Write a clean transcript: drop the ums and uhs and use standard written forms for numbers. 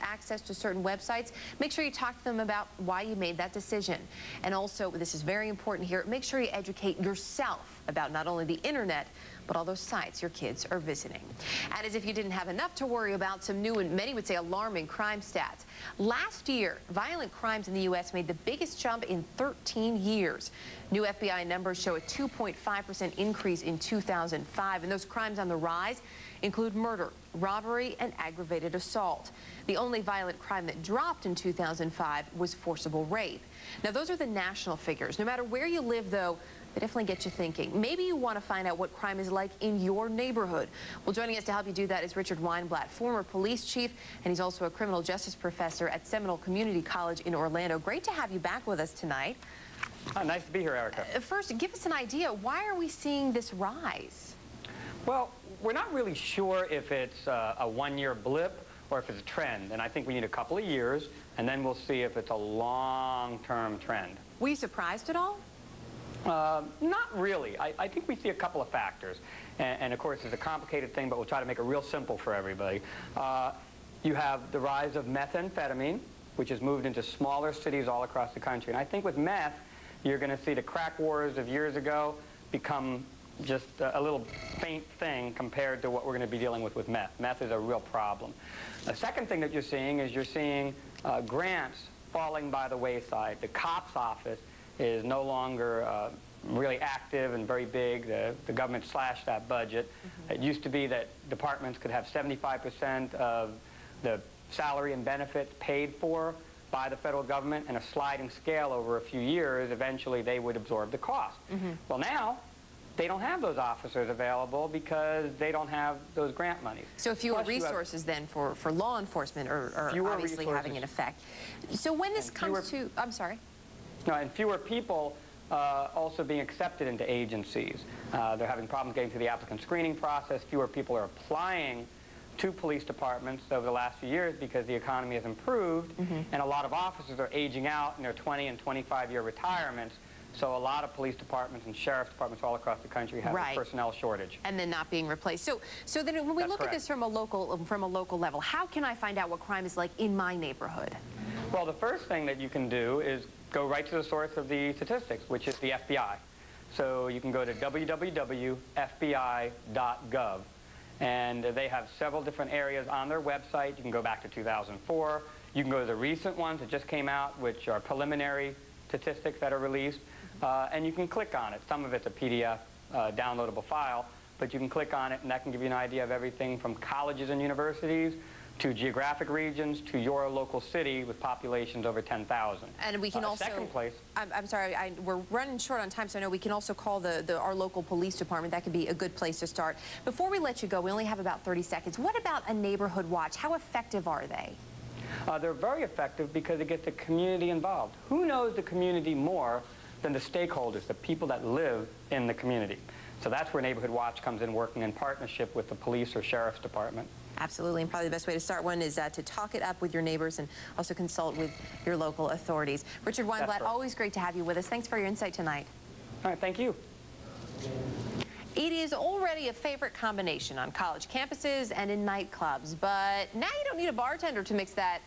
access to certain websites, make sure you talk to them about why you made that decision. And also, this is very important here, make sure you educate yourself about not only the internet, but all those sites your kids are visiting. And as if you didn't have enough to worry about, some new and many would say alarming crime stats. Last year, violent crimes in the U.S. made the biggest jump in 13 years. New FBI numbers show a 2.5% increase in 2005, and those crimes on the rise include murder, robbery, and aggravated assault. The only violent crime that dropped in 2005 was forcible rape. Now, those are the national figures. No matter where you live, though, they definitely get you thinking. Maybe you want to find out what crime is like in your neighborhood. Well, joining us to help you do that is Richard Weinblatt, former police chief, and he's also a criminal justice professor at Seminole Community College in Orlando. Great to have you back with us tonight. Nice to be here, Erica. First, give us an idea. Why are we seeing this rise? Well, we're not really sure if it's a one-year blip or if it's a trend. And I think we need a couple of years, and then we'll see if it's a long-term trend. Were you surprised at all? Not really. I think we see a couple of factors. And of course, it's a complicated thing, but we'll try to make it real simple for everybody. You have the rise of methamphetamine, which has moved into smaller cities all across the country. And I think with meth, you're going to see the crack wars of years ago become just a little faint thing compared to what we're going to be dealing with meth. Meth is a real problem. The second thing that you're seeing is grants falling by the wayside. The COPS office is no longer really active and very big. The government slashed that budget. It used to be that departments could have 75% of the salary and benefits paid for by the federal government, and a sliding scale over a few years. Eventually they would absorb the cost. Well, now they don't have those officers available because they don't have those grant monies. So fewer resources then for law enforcement are obviously having an effect. So when this comes to, I'm sorry. No, and fewer people also being accepted into agencies. They're having problems getting through the applicant screening process. Fewer people are applying to police departments over the last few years because the economy has improved, and a lot of officers are aging out in their 20 and 25-year retirements. So a lot of police departments and sheriff's departments all across the country have a personnel shortage. And then not being replaced. So then when we look at this from a local level, how can I find out what crime is like in my neighborhood? Well, the first thing that you can do is go right to the source of the statistics, which is the FBI. So you can go to www.fbi.gov, and they have several different areas on their website. You can go back to 2004. You can go to the recent ones that just came out, which are preliminary statistics that are released, and you can click on it. Some of it's a PDF downloadable file, but you can click on it, and that can give you an idea of everything from colleges and universities to geographic regions to your local city with populations over 10,000. And we can also, second place. I'm sorry, we're running short on time, so I know we can also call our local police department. That could be a good place to start. Before we let you go, we only have about 30 seconds. What about a neighborhood watch? How effective are they? They're very effective because it gets the community involved. Who knows the community more than the stakeholders, the people that live in the community? So that's where Neighborhood Watch comes in, working in partnership with the police or sheriff's department. Absolutely, and probably the best way to start one is to talk it up with your neighbors and also consult with your local authorities. Richard Weinblatt, always great to have you with us. Thanks for your insight tonight. All right, thank you. It is already a favorite combination on college campuses and in nightclubs, but now you don't need a bartender to mix that